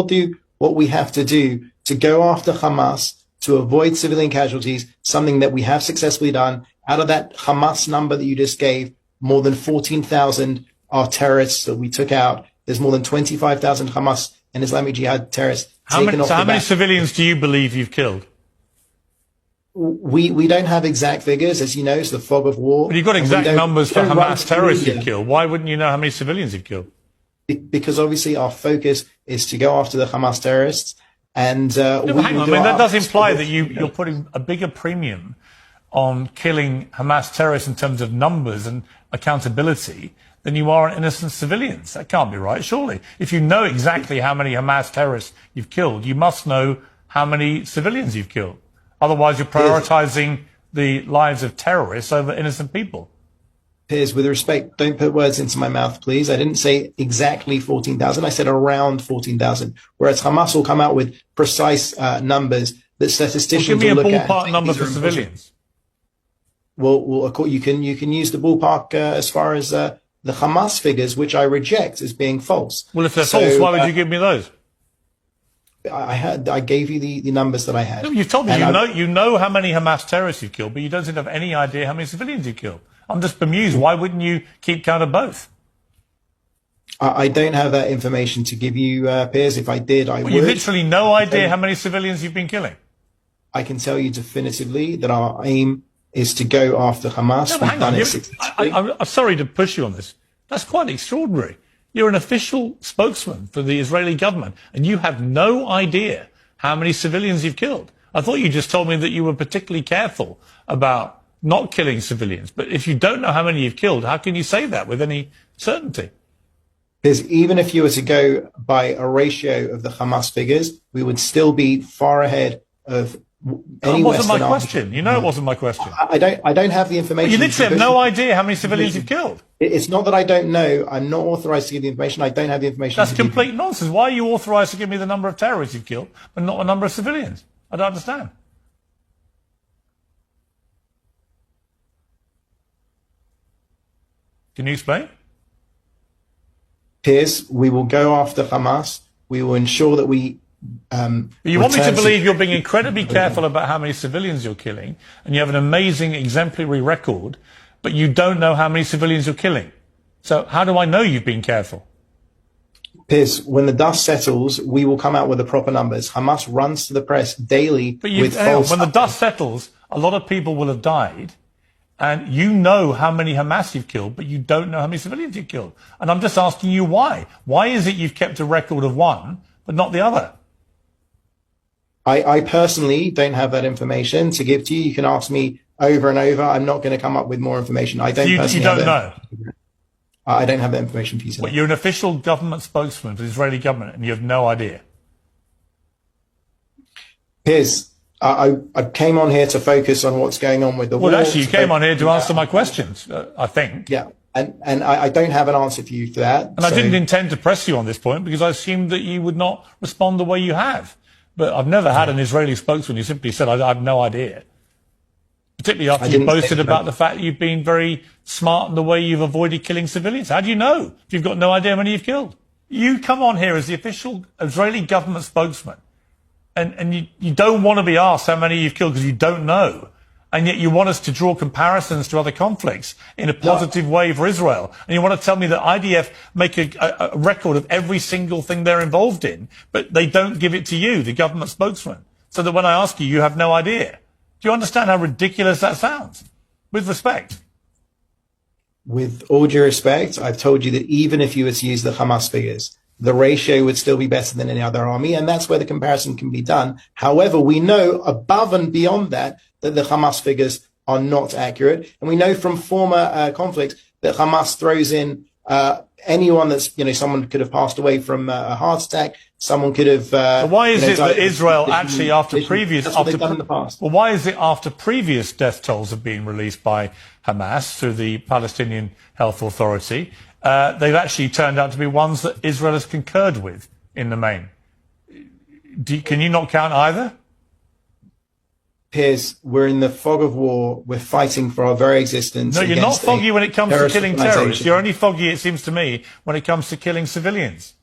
do what we have to do to go after Hamas, to avoid civilian casualties, something that we have successfully done. Out of that Hamas number that you just gave, more than 14,000 are terrorists that we took out. There's more than 25,000 Hamas and Islamic Jihad terrorists. How many civilians do you believe you've killed? We don't have exact figures, as you know. It's the fog of war. But you've got exact numbers for Hamas terrorists you've killed. Why wouldn't you know how many civilians you've killed? Because obviously our focus is to go after the Hamas terrorists. And hang on, I mean, that does imply that you're putting a bigger premium on killing Hamas terrorists in terms of numbers and accountability than you are on innocent civilians. That can't be right, surely. If you know exactly how many Hamas terrorists you've killed, you must know how many civilians you've killed. Otherwise, you're prioritizing the lives of terrorists over innocent people. Piers, with respect, don't put words into my mouth, please. I didn't say exactly 14,000. I said around 14,000. Whereas Hamas will come out with precise numbers that statisticians will look at. Give me a ballpark number for civilians. Well, you can use the ballpark as far as the Hamas figures, which I reject as being false. Well, if they're false, why would you give me those? I gave you the numbers that I had. No, you've told me you know how many Hamas terrorists you've killed, but you don't seem to have any idea how many civilians you've killed. I'm just bemused. Why wouldn't you keep count of both? I don't have that information to give you, Piers. If I did, I would. You literally no idea how many civilians you've been killing. I can tell you definitively that our aim is to go after Hamas. No, hang on. I'm sorry to push you on this. That's quite extraordinary. You're an official spokesman for the Israeli government, and you have no idea how many civilians you've killed. I thought you just told me that you were particularly careful about not killing civilians. But if you don't know how many you've killed, how can you say that with any certainty? Because even if you were to go by a ratio of the Hamas figures, we would still be far ahead of any Western army. It wasn't my question. You know it wasn't my question. I don't have the information. You literally have no idea how many civilians you've killed. It's not that I don't know. I'm not authorized to give the information. I don't have the information. That's complete nonsense. Why are you authorized to give me the number of terrorists you've killed, but not the number of civilians? I don't understand. Can you explain? Piers, we will go after Hamas. We will ensure that we... you want me to believe you're being incredibly careful about how many civilians you're killing, and you have an amazing exemplary record, but you don't know how many civilians you're killing. So how do I know you've been careful? Piers, when the dust settles, we will come out with the proper numbers. Hamas runs to the press daily with false... When the dust settles, a lot of people will have died, and you know how many Hamas you've killed, but you don't know how many civilians you've killed. And I'm just asking you why. Why is it you've kept a record of one, but not the other? I personally don't have that information to give to you. You can ask me over and over. I'm not going to come up with more information. I don't personally You don't know? I don't have that information for you. But you're an official government spokesman for the Israeli government, and you have no idea? Piers, I came on here to focus on what's going on with the war. Well, actually, you came on here to answer my questions, I think. Yeah, and I don't have an answer for you for that. And I didn't intend to press you on this point because I assumed that you would not respond the way you have. But I've never had an Israeli spokesman who simply said, I have no idea. Particularly after you boasted about the fact that you've been very smart in the way you've avoided killing civilians. How do you know if you've got no idea how many you've killed? You come on here as the official Israeli government spokesman, and you don't want to be asked how many you've killed because you don't know. And yet you want us to draw comparisons to other conflicts in a positive way for Israel. And you want to tell me that IDF make a record of every single thing they're involved in, but they don't give it to you, the government spokesman, so that when I ask you, you have no idea. Do you understand how ridiculous that sounds? With respect. With all due respect, I've told you that even if you were to use the Hamas figures, the ratio would still be better than any other army, and that's where the comparison can be done. However, we know above and beyond that the Hamas figures are not accurate, and we know from former conflicts that Hamas throws in anyone that's, someone could have passed away from a heart attack, someone could have... So why is it that Israel actually after previous... That's what they've done in the past. Well, why is it after previous death tolls have been released by Hamas through the Palestinian Health Authority, they've actually turned out to be ones that Israel has concurred with in the main? Can you not count either? Piers, we're in the fog of war. We're fighting for our very existence. No, you're not foggy when it comes to killing terrorists. You're only foggy, it seems to me, when it comes to killing civilians.